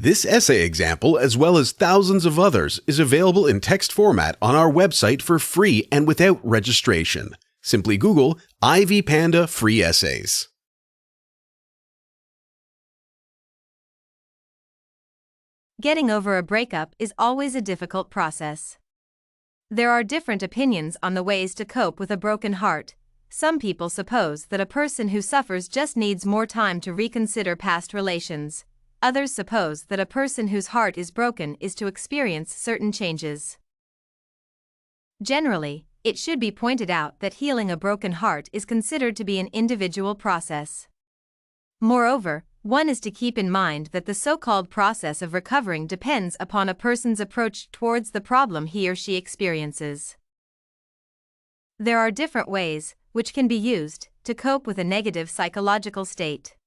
This essay example, as well as thousands of others, is available in text format on our website for free and without registration. Simply Google Ivy Panda Free Essays. Getting over a breakup is always a difficult process. There are different opinions on the ways to cope with a broken heart. Some people suppose that a person who suffers just needs more time to reconsider past relations. Others suppose that a person whose heart is broken is to experience certain changes. Generally, it should be pointed out that healing a broken heart is considered to be an individual process. Moreover, one is to keep in mind that the so-called process of recovering depends upon a person's approach towards the problem he or she experiences. There are different ways, which can be used, to cope with a negative psychological state.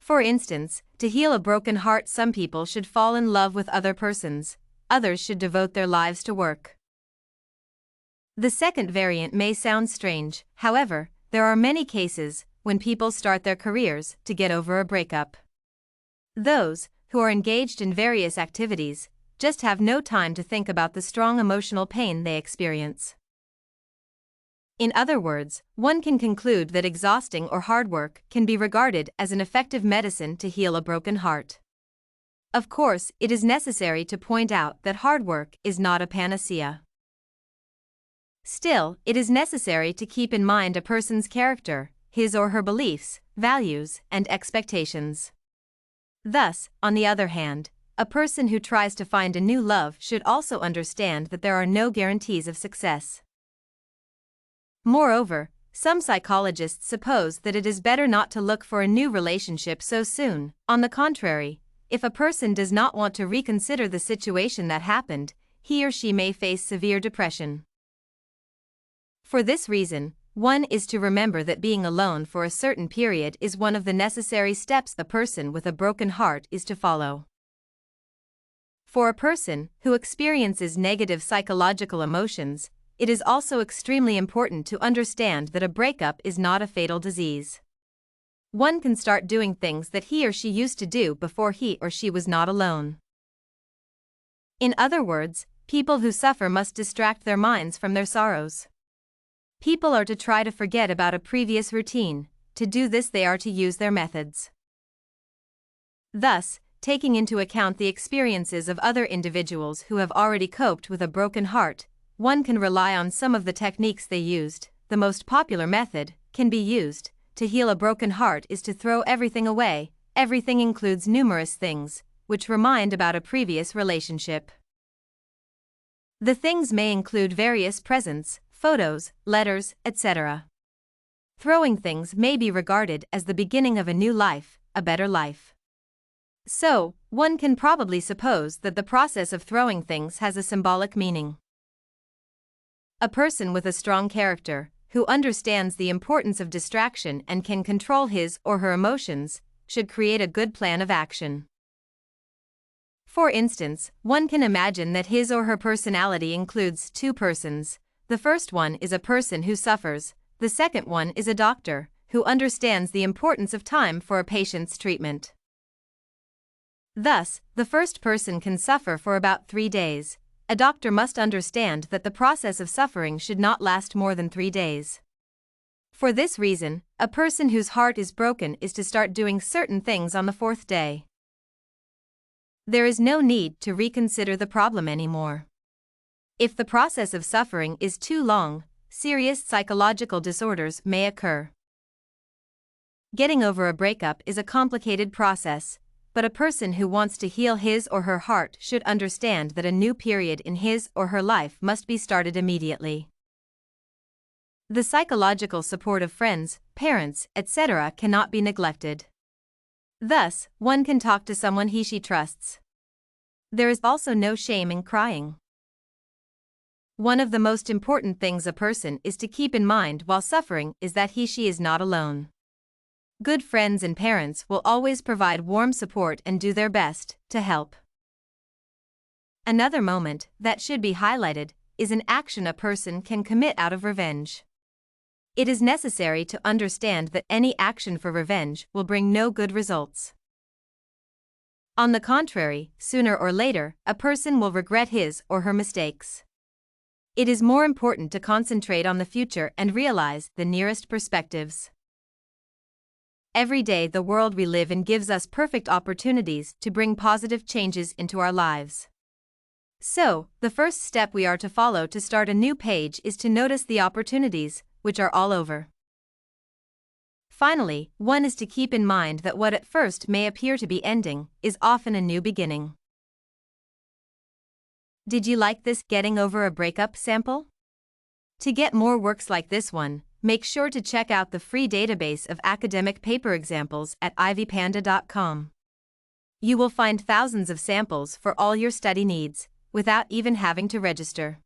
For instance, to heal a broken heart, some people should fall in love with other persons, others should devote their lives to work. The second variant may sound strange, however, there are many cases when people start their careers to get over a breakup. Those who are engaged in various activities just have no time to think about the strong emotional pain they experience. In other words, one can conclude that exhausting or hard work can be regarded as an effective medicine to heal a broken heart. Of course, it is necessary to point out that hard work is not a panacea. Still, it is necessary to keep in mind a person's character, his or her beliefs, values, and expectations. Thus, on the other hand, a person who tries to find a new love should also understand that there are no guarantees of success. Moreover, some psychologists suppose that it is better not to look for a new relationship so soon. On the contrary, if a person does not want to reconsider the situation that happened, he or she may face severe depression. For this reason, one is to remember that being alone for a certain period is one of the necessary steps a person with a broken heart is to follow. For a person who experiences negative psychological emotions, it is also extremely important to understand that a breakup is not a fatal disease. One can start doing things that he or she used to do before he or she was not alone. In other words, people who suffer must distract their minds from their sorrows. People are to try to forget about a previous routine. To do this, they are to use their methods. Thus, taking into account the experiences of other individuals who have already coped with a broken heart, one can rely on some of the techniques they used. The most popular method can be used to heal a broken heart is to throw everything away. Everything includes numerous things which remind about a previous relationship. The things may include various presents, photos, letters, etc. Throwing things may be regarded as the beginning of a new life, a better life. So, one can probably suppose that the process of throwing things has a symbolic meaning. A person with a strong character, who understands the importance of distraction and can control his or her emotions, should create a good plan of action. For instance, one can imagine that his or her personality includes two persons. The first one is a person who suffers, the second one is a doctor, who understands the importance of time for a patient's treatment. Thus, the first person can suffer for about 3 days. A doctor must understand that the process of suffering should not last more than 3 days. For this reason, a person whose heart is broken is to start doing certain things on the 4th day. There is no need to reconsider the problem anymore. If the process of suffering is too long, serious psychological disorders may occur. Getting over a breakup is a complicated process, but a person who wants to heal his or her heart should understand that a new period in his or her life must be started immediately. The psychological support of friends, parents, etc. cannot be neglected. Thus, one can talk to someone he/she trusts. There is also no shame in crying. One of the most important things a person is to keep in mind while suffering is that he/she is not alone. Good friends and parents will always provide warm support and do their best to help. Another moment that should be highlighted is an action a person can commit out of revenge. It is necessary to understand that any action for revenge will bring no good results. On the contrary, sooner or later, a person will regret his or her mistakes. It is more important to concentrate on the future and realize the nearest perspectives. Every day, the world we live in gives us perfect opportunities to bring positive changes into our lives. So, the first step we are to follow to start a new page is to notice the opportunities, which are all over. Finally, one is to keep in mind that what at first may appear to be ending is often a new beginning. Did you like this Getting Over a Breakup sample? To get more works like this one, make sure to check out the free database of academic paper examples at ivpanda.com. You will find thousands of samples for all your study needs, without even having to register.